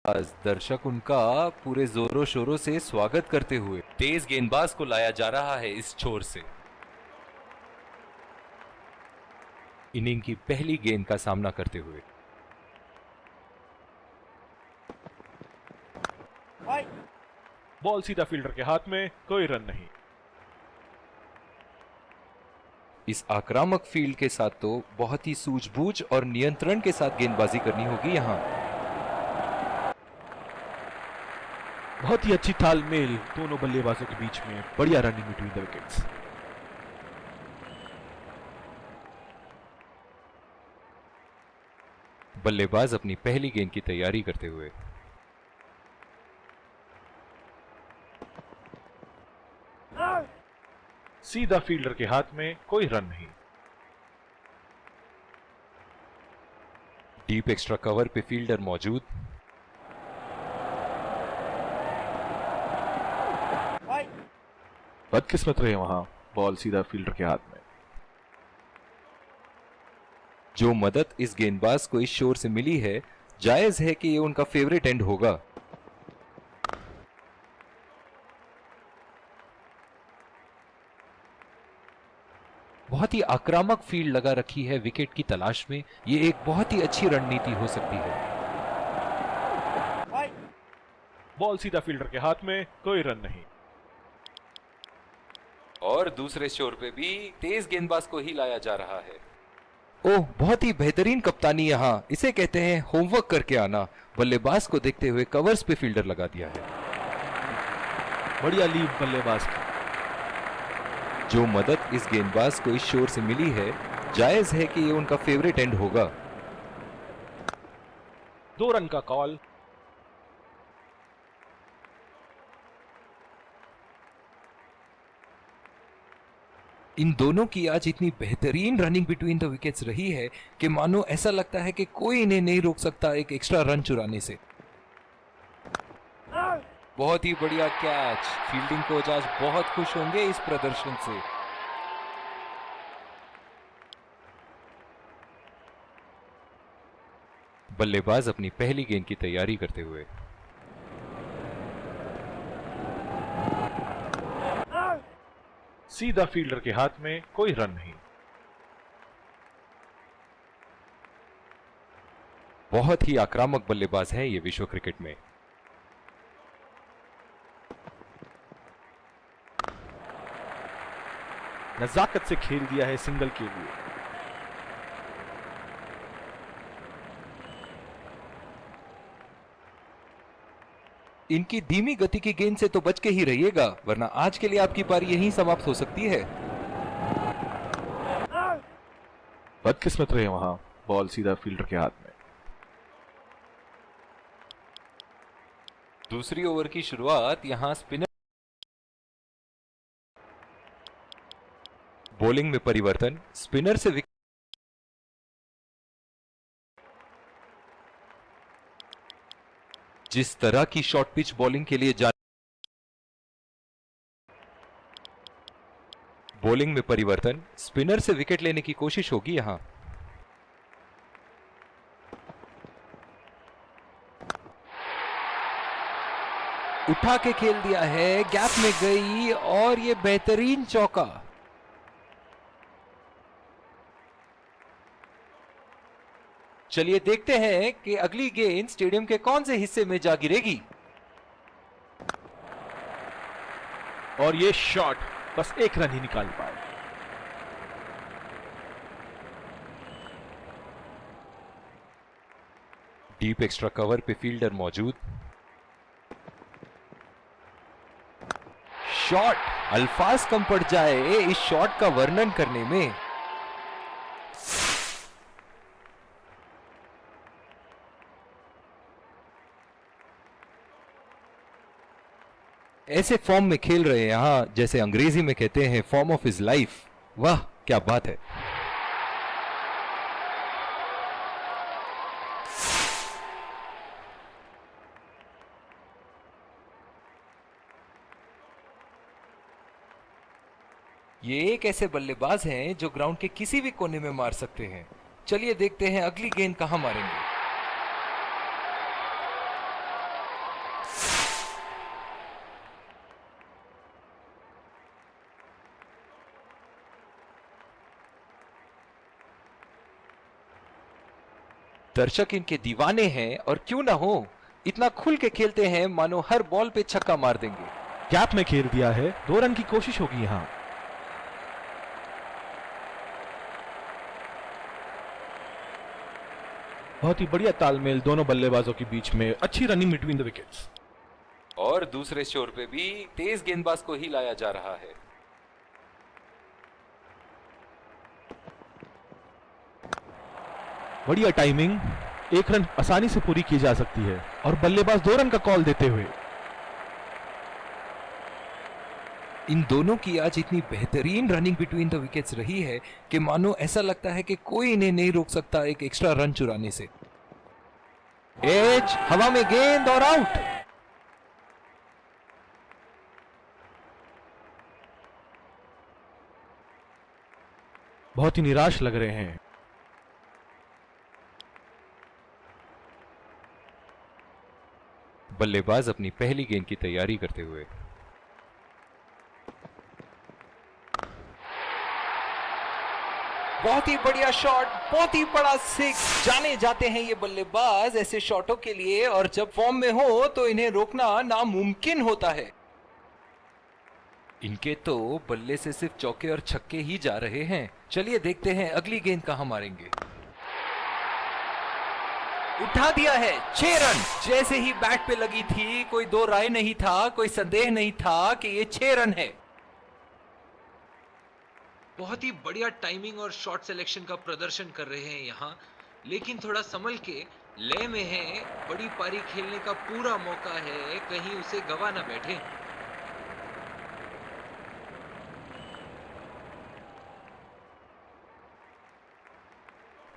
आज दर्शक उनका पूरे जोरों शोरों से स्वागत करते हुए तेज गेंदबाज को लाया जा रहा है इस छोर से। इनिंग की पहली गेंद का सामना करते हुए बॉल सीधा फील्डर के हाथ में, कोई रन नहीं। इस आक्रामक फील्ड के साथ तो बहुत ही सूझबूझ और नियंत्रण के साथ गेंदबाजी करनी होगी यहां। बहुत ही अच्छी तालमेल दोनों बल्लेबाजों के बीच में, बढ़िया रनिंग बिटवीन द विकेट्स। बल्लेबाज अपनी पहली गेंद की तैयारी करते हुए सीधा फील्डर के हाथ में, कोई रन नहीं। डीप एक्स्ट्रा कवर पे फील्डर मौजूद। बदकिस्मत रहे वहां, बॉल सीधा फील्डर के हाथ में। जो मदद इस गेंदबाज को इस शोर से मिली है, जायज है कि ये उनका फेवरेट एंड होगा। बहुत ही आक्रामक फील्ड लगा रखी है विकेट की तलाश में। ये एक बहुत ही अच्छी रणनीति हो सकती है। बॉल सीधा फील्डर के हाथ में, कोई रन नहीं। और दूसरे शोर पे भी तेज गेंदबाज को ही लाया जा रहा है। ओह, बहुत ही बेहतरीन कप्तानी यहाँ, इसे कहते हैं होमवर्क करके आना। बल्लेबाज को देखते हुए कवर्स पे फील्डर लगा दिया है। बढ़िया लीड बल्लेबाज की। जो मदद इस गेंदबाज को इस शोर से मिली है, जायज है कि ये उनका फेवरेट एंड होगा। 2 रन का कॉल। इन दोनों की आज इतनी बेहतरीन रनिंग बिटवीन द विकेट्स रही है कि मानो ऐसा लगता है कि कोई इन्हें नहीं रोक सकता एक एक्स्ट्रा रन चुराने से। बहुत ही बढ़िया कैच। फील्डिंग कोच आज बहुत खुश होंगे इस प्रदर्शन से। बल्लेबाज अपनी पहली गेंद की तैयारी करते हुए सीधा फील्डर के हाथ में, कोई रन नहीं। बहुत ही आक्रामक बल्लेबाज हैं ये विश्व क्रिकेट में। नजाकत से खेल दिया है सिंगल के लिए। इनकी धीमी गति की गेंद से तो बच के ही रहिएगा, वरना आज के लिए आपकी पारी यहीं समाप्त हो सकती है। बदकिस्मत रहे वहां, बॉल सीधा फील्डर के हाथ में। दूसरी ओवर की शुरुआत यहां स्पिनर बॉलिंग में परिवर्तन। स्पिनर से जिस तरह की शॉर्ट पिच बॉलिंग के लिए बॉलिंग में परिवर्तन। स्पिनर से विकेट लेने की कोशिश होगी यहां। उठा के खेल दिया है, गैप में गई और ये बेहतरीन चौका। चलिए देखते हैं कि अगली गेंद स्टेडियम के कौन से हिस्से में जा गिरेगी। और ये शॉट बस 1 रन ही निकाल पाए। डीप एक्स्ट्रा कवर पे फील्डर मौजूद। शॉट, अल्फाज कम पड़ जाए इस शॉट का वर्णन करने में। ऐसे फॉर्म में खेल रहे हैं यहां, जैसे अंग्रेजी में कहते हैं फॉर्म ऑफ हिज लाइफ। वाह क्या बात है। ये एक ऐसे बल्लेबाज हैं जो ग्राउंड के किसी भी कोने में मार सकते हैं। चलिए देखते हैं अगली गेंद कहां मारेंगे। दर्शक इनके दीवाने हैं और क्यों ना हो, इतना खुल के खेलते हैं मानो हर बॉल पे छक्का मार देंगे। गैप में खेल दिया है, 2 रन की कोशिश होगी यहाँ। बहुत ही बढ़िया तालमेल दोनों बल्लेबाजों के बीच में, अच्छी रनिंग बिटवीन द विकेट्स। और दूसरे छोर पे भी तेज गेंदबाज को ही लाया जा रहा है। बढ़िया टाइमिंग, 1 रन आसानी से पूरी की जा सकती है और बल्लेबाज 2 रन का कॉल देते हुए। इन दोनों की आज इतनी बेहतरीन रनिंग बिटवीन द विकेट्स रही है कि मानो ऐसा लगता है कि कोई इन्हें नहीं रोक सकता एक एक्स्ट्रा रन चुराने से। एज, हवा में गेंद और आउट। बहुत ही निराश लग रहे हैं। बल्लेबाज अपनी पहली गेंद की तैयारी करते हुए। बहुत ही बढ़िया शॉट, बहुत ही बड़ा सिक्स। जाने जाते हैं ये बल्लेबाज ऐसे शॉटों के लिए, और जब फॉर्म में हो तो इन्हें रोकना नामुमकिन होता है। इनके तो बल्ले से सिर्फ चौके और छक्के ही जा रहे हैं। चलिए देखते हैं अगली गेंद कहां मारेंगे। उठा दिया है, 6 रन। जैसे ही बैट पे लगी थी कोई दो राय नहीं था, कोई संदेह नहीं था कि ये 6 रन है। बहुत ही बढ़िया टाइमिंग और शॉट सिलेक्शन का प्रदर्शन कर रहे हैं यहाँ, लेकिन थोड़ा संभल के, लय में है। बड़ी पारी खेलने का पूरा मौका है, कहीं उसे गवा ना बैठे।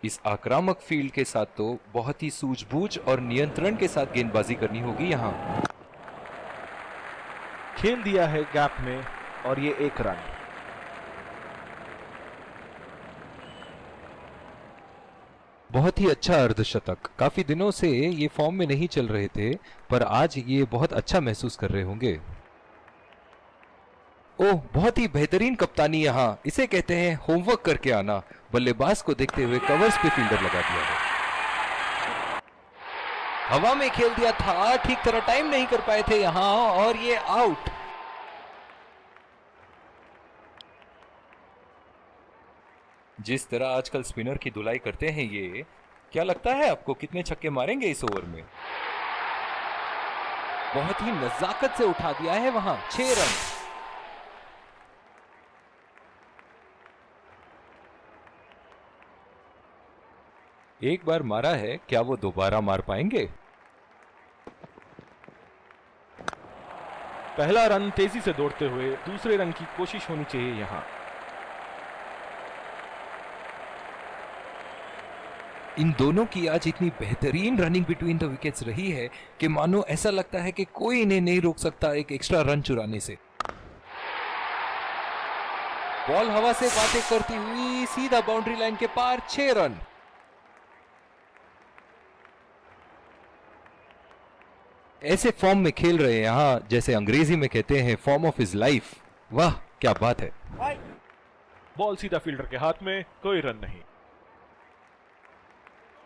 इस आक्रामक फील्ड के साथ तो बहुत ही सूझबूझ और नियंत्रण के साथ गेंदबाजी करनी होगी यहाँ। खेल दिया है गैप में और ये 1 रन। बहुत ही अच्छा अर्धशतक। काफी दिनों से ये फॉर्म में नहीं चल रहे थे, पर आज ये बहुत अच्छा महसूस कर रहे होंगे। ओह, बहुत ही बेहतरीन कप्तानी यहाँ, इसे कहते हैं होमवर्क करके आना। बल्लेबाज को देखते हुए कवर्स पे फील्डर लगा दिया है। हवा में खेल दिया था, ठीक तरह टाइम नहीं कर पाए थे यहाँ, और ये आउट। जिस तरह आजकल स्पिनर की धुलाई करते हैं ये, क्या लगता है आपको कितने छक्के मारेंगे इस ओवर में? बहुत ही नजाकत से उठा दिया है वहां, 6 रन। एक बार मारा है, क्या वो दोबारा मार पाएंगे? पहला रन तेजी से दौड़ते हुए, दूसरे रन की कोशिश होनी चाहिए यहां। इन दोनों की आज इतनी बेहतरीन रनिंग बिटवीन द विकेट्स रही है कि मानो ऐसा लगता है कि कोई इन्हें नहीं रोक सकता एक एक्स्ट्रा रन चुराने से। बॉल हवा से बातें करती हुई सीधा बाउंड्री लाइन के पार, 6 रन। ऐसे फॉर्म में खेल रहे हैं यहां, जैसे अंग्रेजी में कहते हैं फॉर्म ऑफ हिज लाइफ। वाह क्या बात है। बॉल सीधा फील्डर के हाथ में, कोई रन नहीं।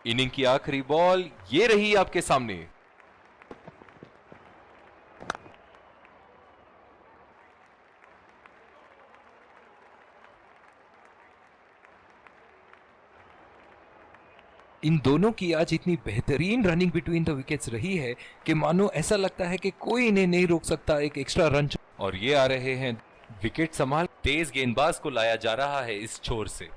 इनिंग की आखिरी बॉल ये रही आपके सामने। इन दोनों की आज इतनी बेहतरीन रनिंग बिटवीन द विकेट्स रही है कि मानो ऐसा लगता है कि कोई इन्हें नहीं रोक सकता एक एक्स्ट्रा रन। और ये आ रहे हैं विकेट संभाल, तेज गेंदबाज को लाया जा रहा है इस छोर से।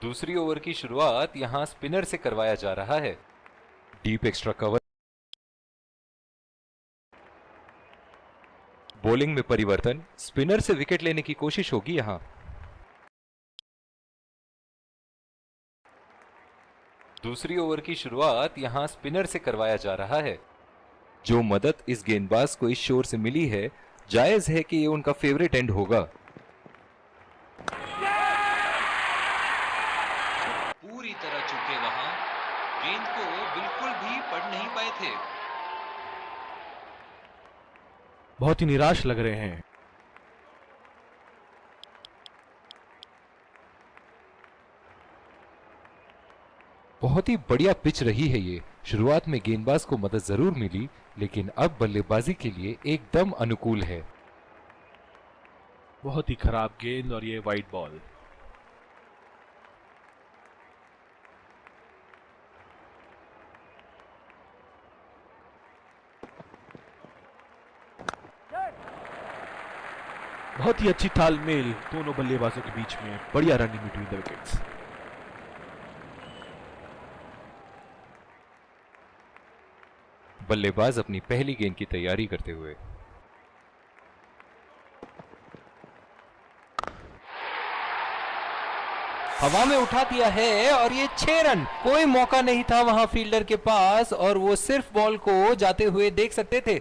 दूसरी ओवर की शुरुआत यहां स्पिनर से करवाया जा रहा है। Deep extra cover. बॉलिंग में परिवर्तन, स्पिनर से विकेट लेने की कोशिश होगी यहां। दूसरी ओवर की शुरुआत यहां स्पिनर से करवाया जा रहा है। जो मदद इस गेंदबाज को इस शोर से मिली है, जायज है कि ये उनका फेवरेट एंड होगा। पूरी तरह चुके वहां, गेंद को बिल्कुल भी पढ़ नहीं पाए थे। बहुत ही निराश लग रहे हैं। बहुत ही बढ़िया पिच रही है ये। शुरुआत में गेंदबाज को मदद जरूर मिली, लेकिन अब बल्लेबाजी के लिए एकदम अनुकूल है। बहुत ही खराब गेंद और ये वाइड बॉल। बहुत ही अच्छी तालमेल दोनों बल्लेबाजों के बीच में, बढ़िया रनिंग बिटवीन द विकेट्स। बल्लेबाज अपनी पहली गेंद की तैयारी करते हुए। हवा में उठा दिया है और ये 6 रन। कोई मौका नहीं था वहां फील्डर के पास और वो सिर्फ बॉल को जाते हुए देख सकते थे।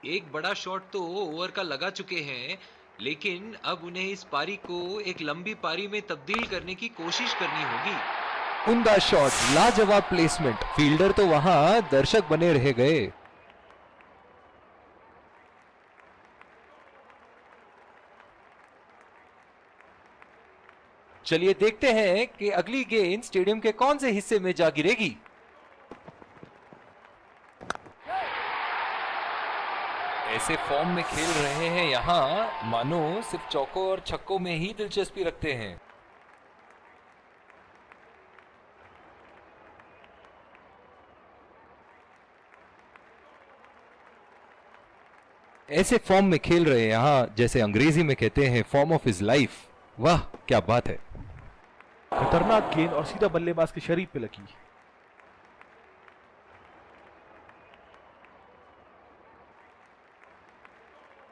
एक बड़ा शॉट तो ओवर का लगा चुके हैं, लेकिन अब उन्हें इस पारी को एक लंबी पारी में तब्दील करने की कोशिश करनी होगी। उम्दा शॉट, लाजवाब प्लेसमेंट। फील्डर तो वहां दर्शक बने रह गए। चलिए देखते हैं कि अगली गेंद स्टेडियम के कौन से हिस्से में जा गिरेगी। ऐसे फॉर्म में खेल रहे हैं यहां मानो सिर्फ चौकों और छक्कों में ही दिलचस्पी रखते हैं। ऐसे फॉर्म में खेल रहे हैं यहां, जैसे अंग्रेजी में कहते हैं फॉर्म ऑफ हिज लाइफ। वाह क्या बात है। खतरनाक गेंद और सीधा बल्लेबाज के शरीर पे लगी।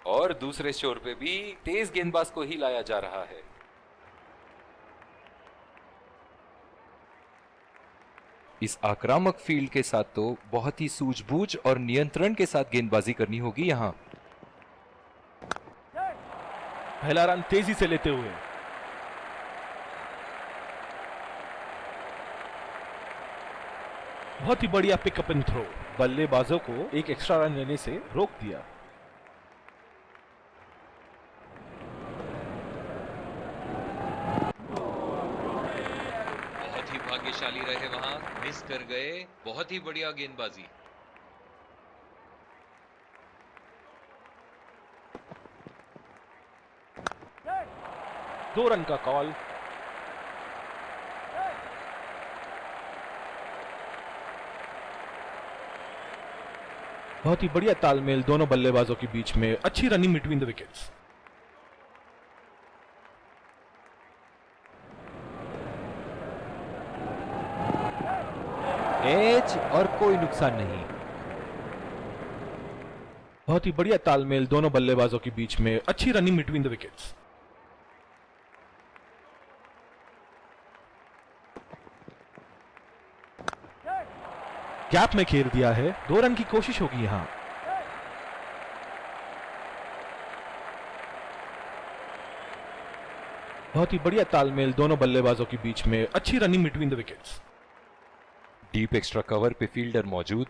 और दूसरे छोर पे भी तेज गेंदबाज को ही लाया जा रहा है। इस आक्रामक फील्ड के साथ तो बहुत ही सूझबूझ और नियंत्रण के साथ गेंदबाजी करनी होगी यहां। पहला रन तेजी से लेते हुए। बहुत ही बढ़िया पिकअप एंड थ्रो। बल्लेबाजों को एक एक्स्ट्रा रन लेने से रोक दिया। बहुत ही भाग्यशाली रहे वहां, मिस कर गए। बहुत ही बढ़िया गेंदबाजी। दो रन का कॉल। बहुत ही बढ़िया तालमेल दोनों बल्लेबाजों के बीच में, अच्छी रनिंग बिटवीन द विकेट्स। एज और कोई नुकसान नहीं। बहुत ही बढ़िया तालमेल दोनों बल्लेबाजों के बीच में, अच्छी running between the wickets. Gap में खेल दिया है। 2 रन की कोशिश होगी यहां। बहुत ही बढ़िया तालमेल दोनों बल्लेबाजों के बीच में, अच्छी running between the wickets. Deep extra cover पे फील्डर मौजूद।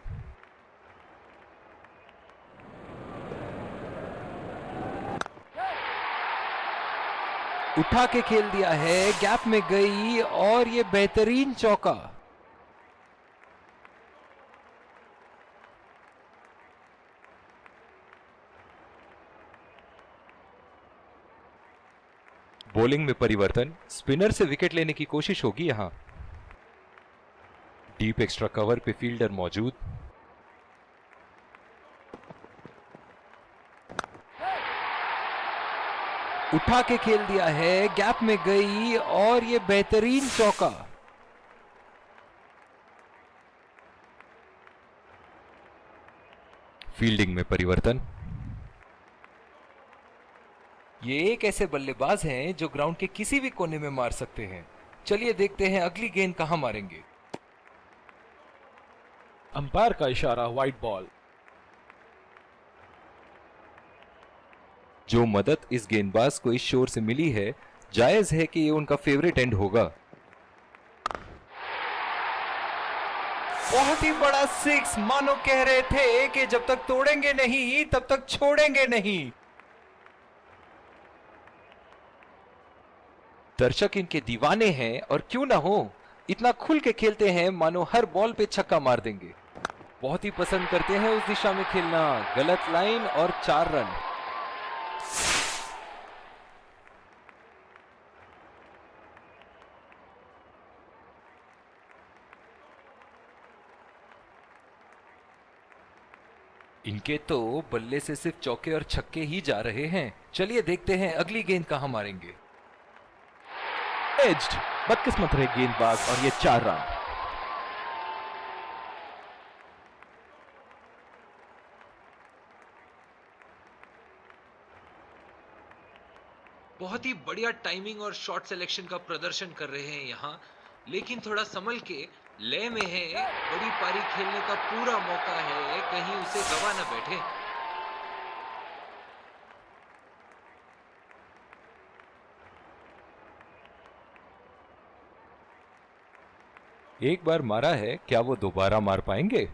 उठा के खेल दिया है, गैप में गई और ये बेहतरीन चौका। बॉलिंग में परिवर्तन, स्पिनर से विकेट लेने की कोशिश होगी यहां। डीप एक्स्ट्रा कवर पे फील्डर मौजूद। उठा के खेल दिया है, गैप में गई और ये बेहतरीन चौका। फील्डिंग में परिवर्तन। ये एक ऐसे बल्लेबाज हैं जो ग्राउंड के किसी भी कोने में मार सकते हैं। चलिए देखते हैं अगली गेंद कहां मारेंगे। अंपायर का इशारा, वाइड बॉल। जो मदद इस गेंदबाज को इस शोर से मिली है, जायज है कि ये उनका फेवरेट एंड होगा। बहुत ही बड़ा सिक्स, मानो कह रहे थे कि जब तक तोड़ेंगे नहीं तब तक छोड़ेंगे नहीं। दर्शक इनके दीवाने हैं और क्यों ना हो, इतना खुल के खेलते हैं मानो हर बॉल पे छक्का मार देंगे। बहुत ही पसंद करते हैं उस दिशा में खेलना। गलत लाइन और 4 रन। इनके तो बल्ले से सिर्फ चौके और छक्के ही जा रहे हैं। चलिए देखते हैं अगली गेंद कहां मारेंगे। एज्ड, बदकिस्मत रहे गेंदबाज और ये 4 रन। बहुत ही बढ़िया टाइमिंग और शॉट सिलेक्शन का प्रदर्शन कर रहे हैं यहाँ, लेकिन थोड़ा संभल के, लय में है। बड़ी पारी खेलने का पूरा मौका है, कहीं उसे गवा ना बैठे। एक बार मारा है, क्या वो दोबारा मार पाएंगे?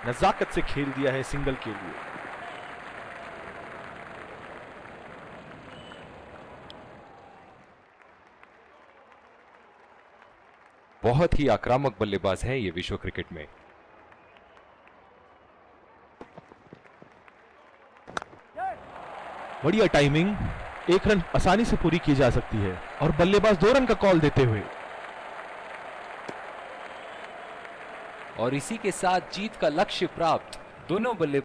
नजाकत से खेल दिया है सिंगल के लिए। बहुत ही आक्रामक बल्लेबाज हैं ये विश्व क्रिकेट में। बढ़िया टाइमिंग, 1 रन आसानी से पूरी की जा सकती है और बल्लेबाज 2 रन का कॉल देते हुए। और इसी के साथ जीत का लक्ष्य प्राप्त। दोनों बल्ले